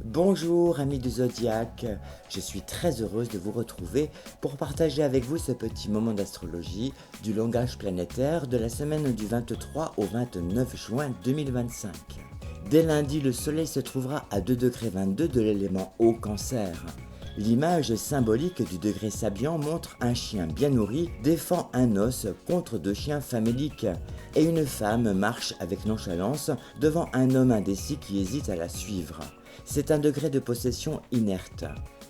Bonjour amis du Zodiaque, je suis très heureuse de vous retrouver pour partager avec vous ce petit moment d'astrologie du langage planétaire de la semaine du 23 au 29 juin 2025. Dès lundi, le soleil se trouvera à 2,22 degrés de l'élément eau Cancer. L'image symbolique du degré sabian montre un chien bien nourri défend un os contre deux chiens faméliques et une femme marche avec nonchalance devant un homme indécis qui hésite à la suivre. C'est un degré de possession inerte.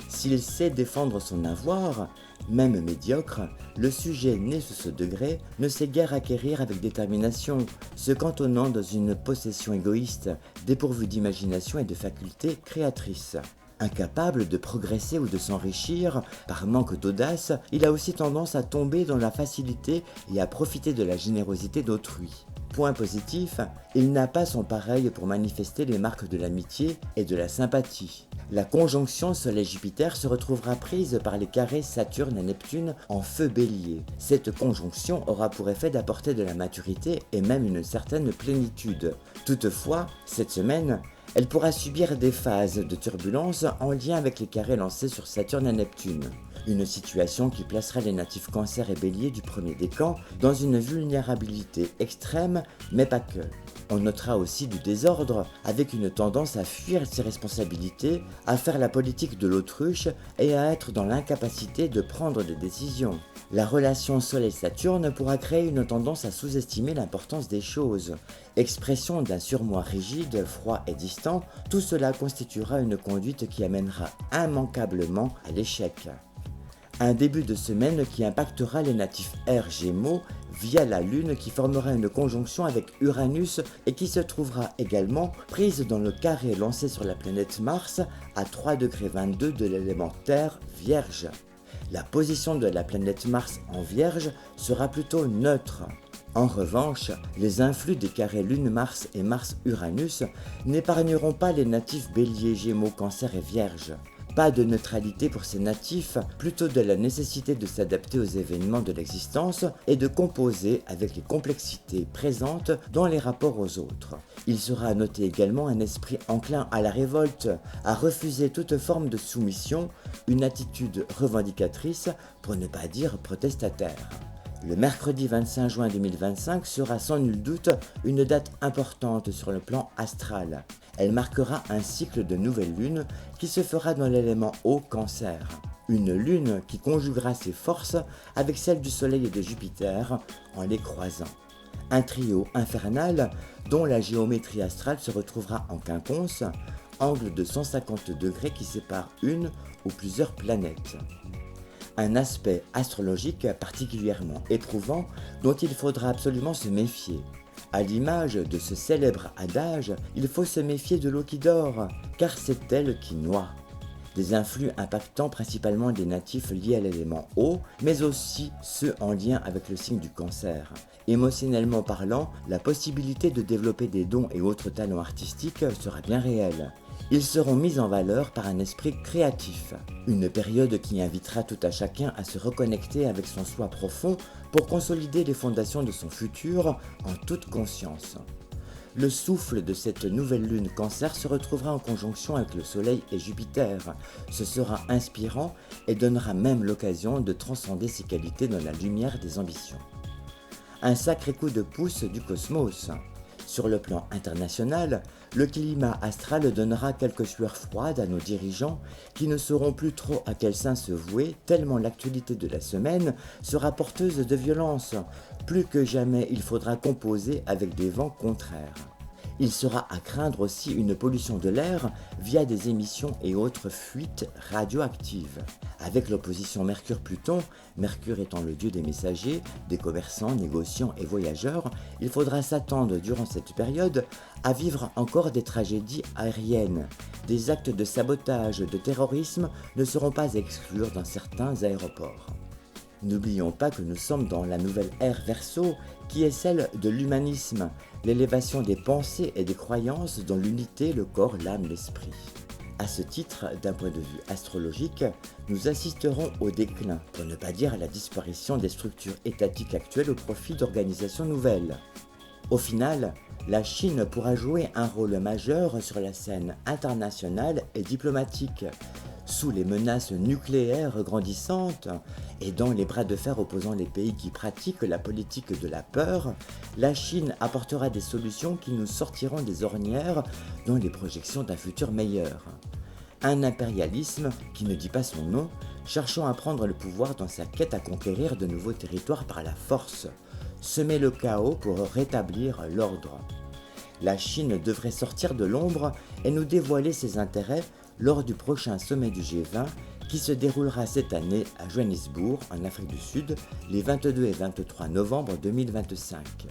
S'il sait défendre son avoir, même médiocre, le sujet né sous ce degré ne sait guère acquérir avec détermination, se cantonnant dans une possession égoïste, dépourvue d'imagination et de facultés créatrices. Incapable de progresser ou de s'enrichir, par manque d'audace, il a aussi tendance à tomber dans la facilité et à profiter de la générosité d'autrui. Point positif, il n'a pas son pareil pour manifester les marques de l'amitié et de la sympathie. La conjonction Soleil-Jupiter se retrouvera prise par les carrés Saturne et Neptune en feu bélier. Cette conjonction aura pour effet d'apporter de la maturité et même une certaine plénitude. Toutefois, cette semaine, elle pourra subir des phases de turbulence en lien avec les carrés lancés sur Saturne et Neptune. Une situation qui placera les natifs Cancer et Bélier du premier décan dans une vulnérabilité extrême, mais pas que. On notera aussi du désordre, avec une tendance à fuir ses responsabilités, à faire la politique de l'autruche et à être dans l'incapacité de prendre des décisions. La relation Soleil-Saturne pourra créer une tendance à sous-estimer l'importance des choses. Expression d'un surmoi rigide, froid et distant, tout cela constituera une conduite qui amènera immanquablement à l'échec. Un début de semaine qui impactera les natifs Air Gémeaux via la Lune qui formera une conjonction avec Uranus et qui se trouvera également prise dans le carré lancé sur la planète Mars à 3,22 degrés de l'élément Terre Vierge. La position de la planète Mars en Vierge sera plutôt neutre. En revanche, les influx des carrés Lune-Mars et Mars-Uranus n'épargneront pas les natifs Bélier, Gémeaux, Cancer et Vierge. Pas de neutralité pour ces natifs, plutôt de la nécessité de s'adapter aux événements de l'existence et de composer avec les complexités présentes dans les rapports aux autres. Il sera à noter également un esprit enclin à la révolte, à refuser toute forme de soumission, une attitude revendicatrice pour ne pas dire protestataire. Le mercredi 25 juin 2025 sera sans nul doute une date importante sur le plan astral. Elle marquera un cycle de nouvelle lune qui se fera dans l'élément eau Cancer. Une lune qui conjuguera ses forces avec celles du Soleil et de Jupiter en les croisant. Un trio infernal dont la géométrie astrale se retrouvera en quinconce, angle de 150 degrés qui sépare une ou plusieurs planètes. Un aspect astrologique particulièrement éprouvant dont il faudra absolument se méfier. À l'image de ce célèbre adage, il faut se méfier de l'eau qui dort, car c'est elle qui noie. Des influx impactant principalement des natifs liés à l'élément eau, mais aussi ceux en lien avec le signe du Cancer. Émotionnellement parlant, la possibilité de développer des dons et autres talents artistiques sera bien réelle. Ils seront mis en valeur par un esprit créatif. Une période qui invitera tout à chacun à se reconnecter avec son soi profond pour consolider les fondations de son futur en toute conscience. Le souffle de cette nouvelle lune Cancer se retrouvera en conjonction avec le Soleil et Jupiter. Ce sera inspirant et donnera même l'occasion de transcender ses qualités dans la lumière des ambitions. Un sacré coup de pouce du cosmos. Sur le plan international, le climat astral donnera quelques sueurs froides à nos dirigeants qui ne sauront plus trop à quel sein se vouer tellement l'actualité de la semaine sera porteuse de violence. Plus que jamais, il faudra composer avec des vents contraires. Il sera à craindre aussi une pollution de l'air via des émissions et autres fuites radioactives. Avec l'opposition Mercure-Pluton, Mercure étant le dieu des messagers, des commerçants, négociants et voyageurs, il faudra s'attendre durant cette période à vivre encore des tragédies aériennes. Des actes de sabotage, de terrorisme ne seront pas à exclure dans certains aéroports. N'oublions pas que nous sommes dans la nouvelle ère Verseau, qui est celle de l'humanisme, l'élévation des pensées et des croyances dans l'unité, le corps, l'âme, l'esprit. À ce titre, d'un point de vue astrologique, nous assisterons au déclin, pour ne pas dire à la disparition des structures étatiques actuelles au profit d'organisations nouvelles. Au final, la Chine pourra jouer un rôle majeur sur la scène internationale et diplomatique, sous les menaces nucléaires grandissantes et dans les bras de fer opposant les pays qui pratiquent la politique de la peur, la Chine apportera des solutions qui nous sortiront des ornières dans les projections d'un futur meilleur. Un impérialisme qui ne dit pas son nom, cherchant à prendre le pouvoir dans sa quête à conquérir de nouveaux territoires par la force, semer le chaos pour rétablir l'ordre. La Chine devrait sortir de l'ombre et nous dévoiler ses intérêts lors du prochain sommet du G20 qui se déroulera cette année à Johannesburg, en Afrique du Sud, les 22 et 23 novembre 2025.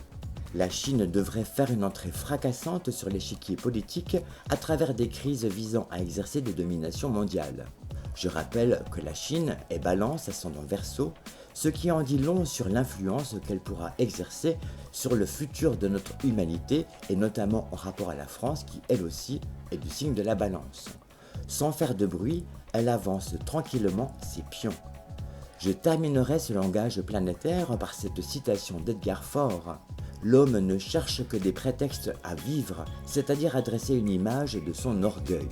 La Chine devrait faire une entrée fracassante sur l'échiquier politique à travers des crises visant à exercer des dominations mondiales. Je rappelle que la Chine est Balance ascendant Verseau, ce qui en dit long sur l'influence qu'elle pourra exercer sur le futur de notre humanité et notamment en rapport à la France qui, elle aussi, est du signe de la Balance. Sans faire de bruit, elle avance tranquillement ses pions. Je terminerai ce langage planétaire par cette citation d'Edgar Faure. L'homme ne cherche que des prétextes à vivre, c'est-à-dire à dresser une image de son orgueil.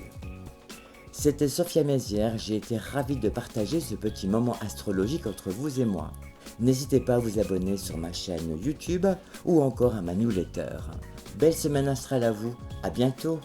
C'était Sophia Mézières, j'ai été ravie de partager ce petit moment astrologique entre vous et moi. N'hésitez pas à vous abonner sur ma chaîne YouTube ou encore à ma newsletter. Belle semaine astrale à vous, à bientôt!